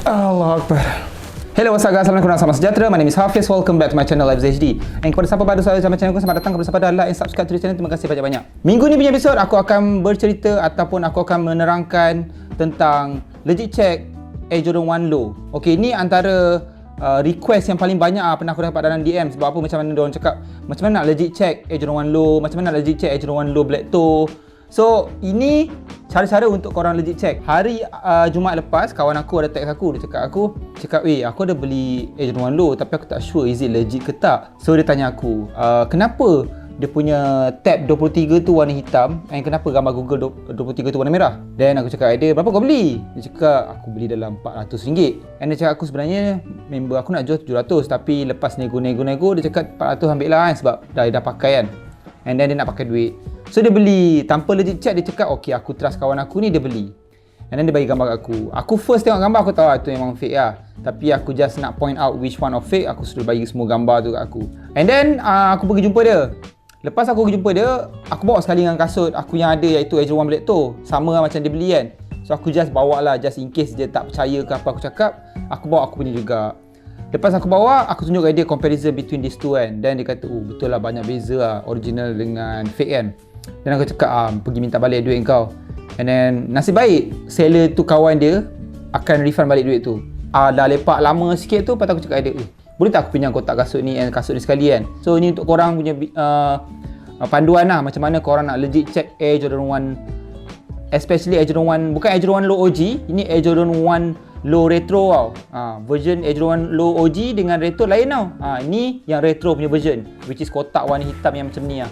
Allah Akbar. Hello, what's up guys? Assalamualaikum warahmatullahi wabarakatuh. My name is Hafiz. Welcome back to my channel Lives HD. And kepada siapa baru sahaja sama channel aku, selamat datang. Kepada siapa dah like and subscribe to the channel, terima kasih banyak-banyak. Minggu ni punya episod aku akan bercerita ataupun aku akan menerangkan tentang legit check Air Jordan 1 Low. Okey, ni antara request yang paling banyak pernah aku dapat dalam DM. Sebab apa, macam mana diorang cakap macam mana nak legit check Air Jordan 1 Low, macam mana nak legit check Air Jordan 1 Low Black Toe. So, ini cara-cara untuk korang legit check. Hari Jumaat lepas, kawan aku ada text aku. Dia cakap, aku ada beli Air Jordan 1 Low tapi aku tak sure is it legit ke tak. So, dia tanya aku, kenapa dia punya tab 23 tu warna hitam and kenapa gambar Google 23 tu warna merah? Dan aku cakap, dia berapa kau beli? Dia cakap, aku beli dalam RM400. And dia cakap, aku sebenarnya member aku nak jual RM700 tapi lepas nego-nego dia cakap RM400 ambil lah kan, sebab dah pakai kan. And then dia nak pakai duit. So dia beli tanpa legit check. Dia cakap okay, aku trust kawan aku ni, dia beli. And then dia bagi gambar kat aku. Aku first tengok gambar aku tahu tu memang fake lah. Tapi aku just nak point out which one of fake. Aku suruh bagi semua gambar tu kat aku. And then aku pergi jumpa dia. Lepas aku pergi jumpa dia, aku bawa sekali dengan kasut aku yang ada, iaitu Air Jordan 1 Black Toe. Sama lah macam dia beli kan. So aku just bawa lah, just in case dia tak percaya ke apa aku cakap, aku bawa aku punya juga. Lepas aku bawa, aku tunjuk kat dia comparison between these two kan. Dan dia kata, betul lah, banyak beza lah original dengan fake kan. Dan aku cakap, pergi minta balik duit kau. And then nasib baik seller tu kawan dia akan refund balik duit tu. Dah lepak lama sikit tu, lepas tu aku cakap dia, boleh tak aku pinjam kotak kasut ni and kasut ni sekali kan. So ni untuk korang punya panduan lah, macam mana korang nak legit check Air Jordan 1, especially Air Jordan 1, bukan Air Jordan 1 Low OG, ini Air Jordan 1 Low Retro tau. Version Air Jordan 1 Low OG dengan Retro lain tau. Ni yang Retro punya version, which is kotak warna hitam yang macam ni lah.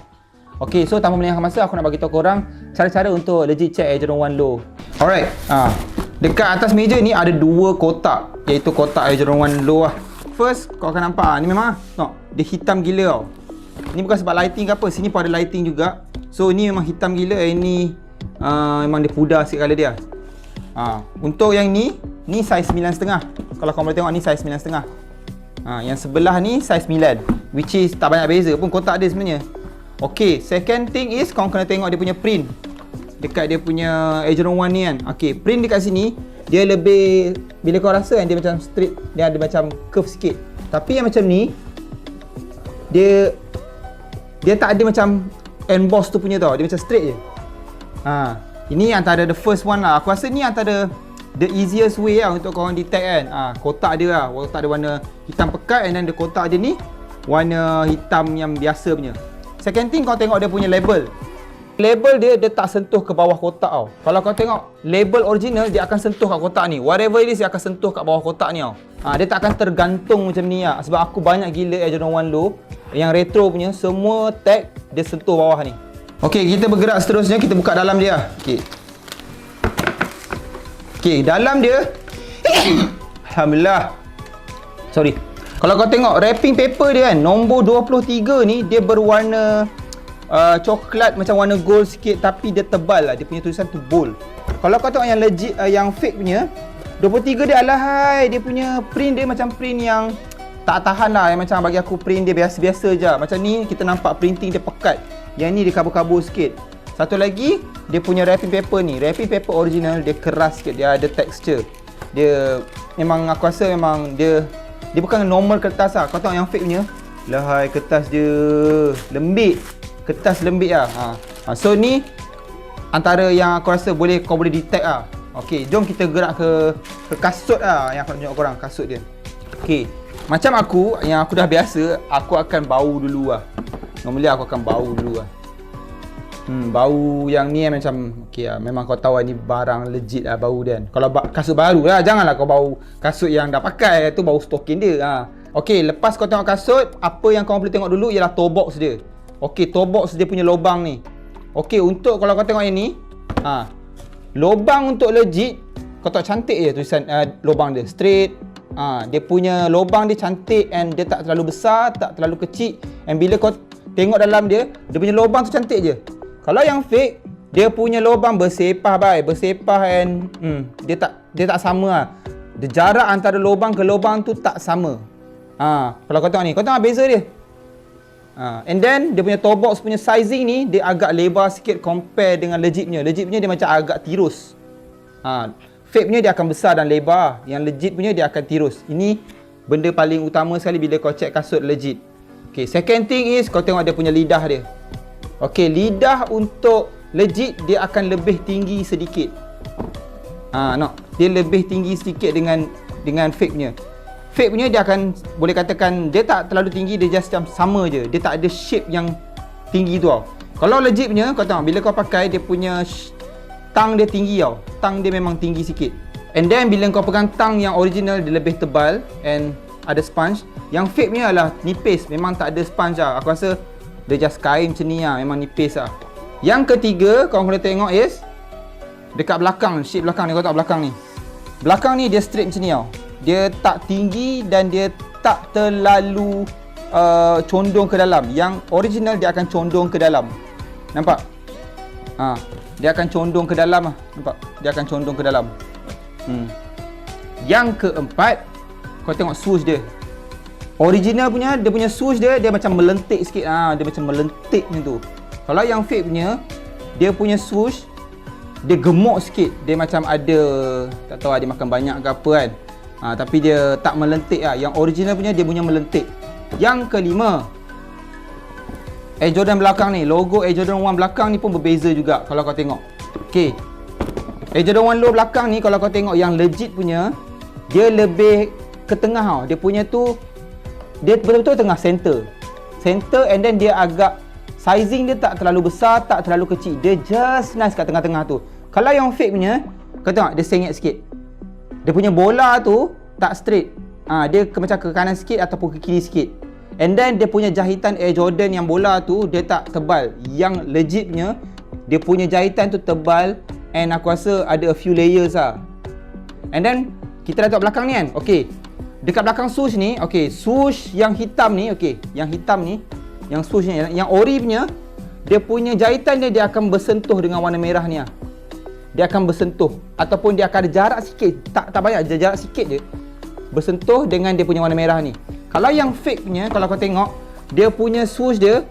Okay, so tanpa melengahkan masa, aku nak bagi tahu korang cara-cara untuk legit check Air Jordan 1 Low. Alright, dekat atas meja ni ada dua kotak, iaitu kotak Air Jordan 1 Low lah. First, kau akan nampak ni memang dia hitam gila tau. Ni bukan sebab lighting ke apa, sini pun ada lighting juga. So ni memang hitam gila, ni memang dia pudar sikit colour dia. Untuk yang ni size 9.5. Kalau kau boleh tengok ni size 9.5. Yang sebelah ni size 9, which is tak banyak beza pun kotak dia sebenarnya. Okay, second thing is kau kena tengok dia punya print dekat dia punya Air Jordan 1 ni kan. Okay, print dekat sini dia lebih, bila kau rasa kan, dia macam straight, dia ada macam curve sikit. Tapi yang macam ni dia tak ada macam emboss tu punya tau, dia macam straight je. Ini antara the first one lah. Aku rasa ni antara the easiest way lah untuk korang detect kan. Kotak dia lah, kotak dia warna hitam pekat, and then the kotak dia ni warna hitam yang biasa punya. Second thing, kau tengok dia punya label. Label dia tak sentuh ke bawah kotak tau. Kalau kau tengok label original, dia akan sentuh kat kotak ni. Whatever it is, dia akan sentuh kat bawah kotak ni tau. Dia tak akan tergantung macam ni lah. Sebab aku banyak gila Air Jordan 1 Low yang retro punya, semua tag dia sentuh bawah ni. Okay, kita bergerak seterusnya. Kita buka dalam dia. Okay, dalam dia Alhamdulillah. Sorry. Kalau kau tengok wrapping paper dia kan, nombor 23 ni dia berwarna coklat macam warna gold sikit, tapi dia tebal lah. Dia punya tulisan tu bold. Kalau kau tengok yang legit, yang fake punya 23 dia, alahai, dia punya print dia macam print yang tak tahan lah. Yang macam bagi aku print dia biasa-biasa je. Macam ni kita nampak printing dia pekat. Yang ni dia kabur-kabur sikit. Satu lagi, dia punya wrapping paper ni, wrapping paper original dia keras sikit, dia ada texture. Dia memang, aku rasa memang dia bukan normal kertas lah. Kau tengok yang fake punya, lahai, kertas dia lembik. Kertas lembik lah. So ni antara yang aku rasa kau boleh detect lah. Okay, jom kita gerak ke kasut lah, yang aku nak tunjuk korang kasut dia. Okay, macam aku, yang aku dah biasa, aku akan bau dulu lah. Normally aku akan bau dulu lah. Bau yang ni macam okay lah, memang kau tahu ni barang legit lah bau dia kan. Kalau kasut baru lah, janganlah kau bau kasut yang dah pakai, tu bau stokin dia. Okay, lepas kau tengok kasut, apa yang kau boleh tengok dulu ialah toe box dia. Okay, toe box dia punya lubang ni. Okay, untuk kalau kau tengok yang ni, lubang untuk legit, kau tengok cantik je tulisan lubang dia, straight. Dia punya lubang dia cantik, and dia tak terlalu besar, tak terlalu kecil. And bila kau tengok dalam dia punya lubang tu cantik je. Kalau yang fake, dia punya lubang bersepah and dia tak sama lah. Dia jarak antara lubang ke lubang tu tak sama. Kalau kau tengok ni, kau tengok beza dia. And then dia punya toe box punya sizing ni dia agak lebar sikit compare dengan legit punya. Legit punya dia macam agak tirus. fake punya dia akan besar dan lebar, yang legit punya dia akan tirus. Ini benda paling utama sekali bila kau check kasut legit. Okay, second thing is kau tengok dia punya lidah dia. Okay, lidah untuk legit dia akan lebih tinggi sedikit. Dia lebih tinggi sedikit dengan fake punya. Fake punya dia akan, boleh katakan dia tak terlalu tinggi, dia just macam sama je. Dia tak ada shape yang tinggi tu tau. Kalau legit punya, kau tengok bila kau pakai dia punya tang dia tinggi tau. Tang dia memang tinggi sikit. And then bila kau pegang tang yang original dia lebih tebal and ada sponge. Yang fake punya adalah nipis, memang tak ada sponge lah. Aku rasa dia just kain macam ni lah, memang nipis lah. Yang ketiga kau boleh tengok is dekat belakang, shape belakang ni, kau tengok belakang ni. Belakang ni dia straight macam ni tau. Dia tak tinggi dan dia tak terlalu condong ke dalam. Yang original dia akan condong ke dalam. Nampak? Dia akan condong ke dalam lah. Nampak? Dia akan condong ke dalam. Yang keempat, kau tengok swoosh dia. Original punya, dia punya swoosh dia macam melentik sikit. Dia macam melentik macam tu. Kalau yang fake punya, dia punya swoosh dia gemuk sikit. Dia macam ada, tak tahu dia makan banyak ke apa kan. Tapi dia tak melentik lah. Yang original punya dia punya melentik. Yang kelima, Air Jordan belakang ni, logo Air Jordan 1 belakang ni pun berbeza juga kalau kau tengok. Okay, Air Jordan 1 low belakang ni kalau kau tengok yang legit punya, dia lebih ke tengah tau. Dia punya tu, dia betul-betul tengah center and then dia agak, sizing dia tak terlalu besar, tak terlalu kecil. Dia just nice kat tengah-tengah tu. Kalau yang fake punya, kau tengok dia sengit sikit. Dia punya bola tu tak straight. Dia macam ke kanan sikit ataupun ke kiri sikit. And then dia punya jahitan Air Jordan yang bola tu dia tak tebal. Yang legit punya, dia punya jahitan tu tebal and aku rasa ada a few layers lah. And then kita dah tengok belakang ni kan. Okay, dekat belakang swoosh ni, okay, swoosh yang hitam ni, okay, yang hitam ni, yang swoosh ni, yang ori punya, dia punya jahitan dia akan bersentuh dengan warna merah ni lah. Dia akan bersentuh ataupun dia akan ada jarak sikit, tak banyak, jarak sikit je bersentuh dengan dia punya warna merah ni. Kalau yang fake punya, kalau kau tengok, dia punya swoosh dia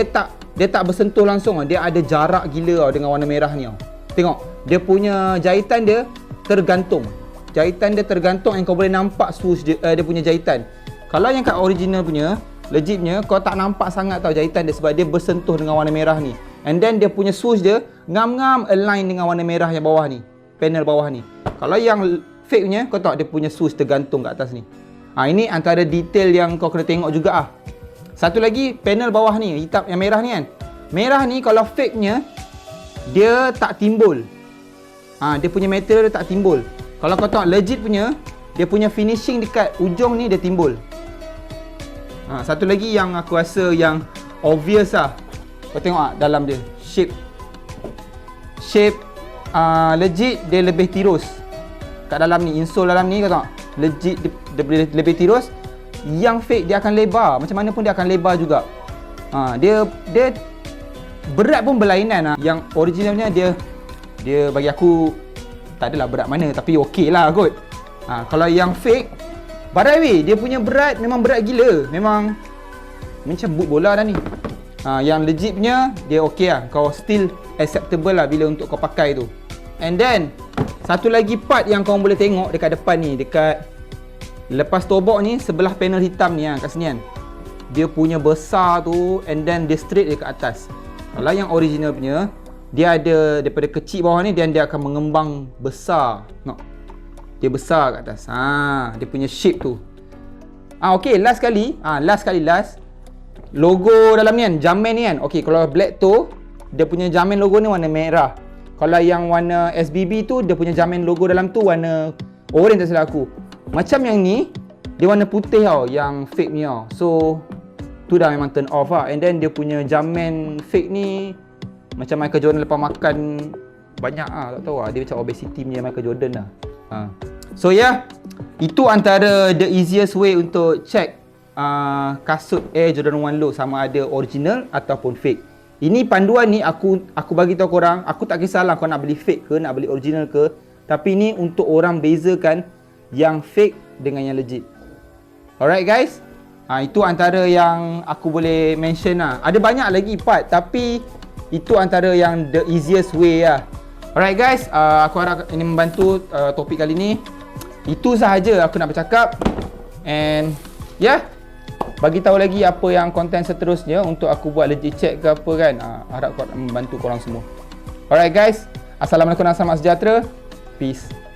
tak bersentuh langsung. Dia ada jarak gila dengan warna merah ni. Tengok, dia punya jahitan dia tergantung. Jahitan dia tergantung and kau boleh nampak swoosh dia punya jahitan. Kalau yang kat original punya, legit punya, kau tak nampak sangat tau jahitan dia sebab dia bersentuh dengan warna merah ni. And then dia punya swoosh dia ngam-ngam align dengan warna merah yang bawah ni, panel bawah ni. Kalau yang fake punya, kau tengok dia punya swoosh tergantung kat atas ni. Ini antara detail yang kau kena tengok juga ah. Satu lagi, panel bawah ni, hitam yang merah ni kan. Merah ni kalau fake punya, dia tak timbul. Dia punya material dia tak timbul. Kalau kau tengok legit punya, dia punya finishing dekat ujung ni dia timbul. Satu lagi yang aku rasa yang obvious lah. Kau tengok dalam dia, shape legit dia lebih tirus. Kat dalam ni, insole dalam ni kau tengok, legit dia lebih tirus. Yang fake dia akan lebar, macam mana pun dia akan lebar juga. Dia berat pun berlainan. Yang originalnya dia bagi aku tak adalah berat mana, tapi okey lah kot. Kalau yang fake, barai weh, dia punya berat memang berat gila. Memang macam boot bola dah ni. Yang legit punya, dia okey lah. Kau still acceptable lah bila untuk kau pakai tu. And then, satu lagi part yang kau boleh tengok dekat depan ni, dekat lepas tobok ni, sebelah panel hitam ni kat sini kan. Dia punya besar tu and then dia straight dekat atas. Kalau yang original punya, dia ada daripada kecil bawah ni dan dia akan mengembang besar. Tengok. Dia besar kat atas. Dia punya shape tu. Okey, last kali. Logo dalam ni kan, jamin ni kan. Okey, kalau black tu, dia punya jamin logo ni warna merah. Kalau yang warna SBB tu, dia punya jamin logo dalam tu warna orange tak silap aku. Macam yang ni, dia warna putih tau, yang fake ni tau. So, tu dah memang turn off lah. And then dia punya jamin fake ni macam Michael Jordan lepas makan banyak tak tahu lah. Dia macam obesity punya Michael Jordan lah. So yeah, itu antara the easiest way untuk check kasut Air Jordan 1 Low sama ada original ataupun fake. Ini panduan ni aku bagi tahu korang, aku tak kisahlah kau nak beli fake ke, nak beli original ke, tapi ni untuk orang bezakan yang fake dengan yang legit. Alright guys, itu antara yang aku boleh mention lah. Ada banyak lagi part, tapi itu antara yang the easiest way lah. Alright guys, aku harap ini membantu topik kali ni. Itu sahaja aku nak bercakap. And bagi tahu lagi apa yang konten seterusnya untuk aku buat legit check ke apa kan. Harap membantu korang semua. Alright guys, Assalamualaikum dan selamat sejahtera. Peace.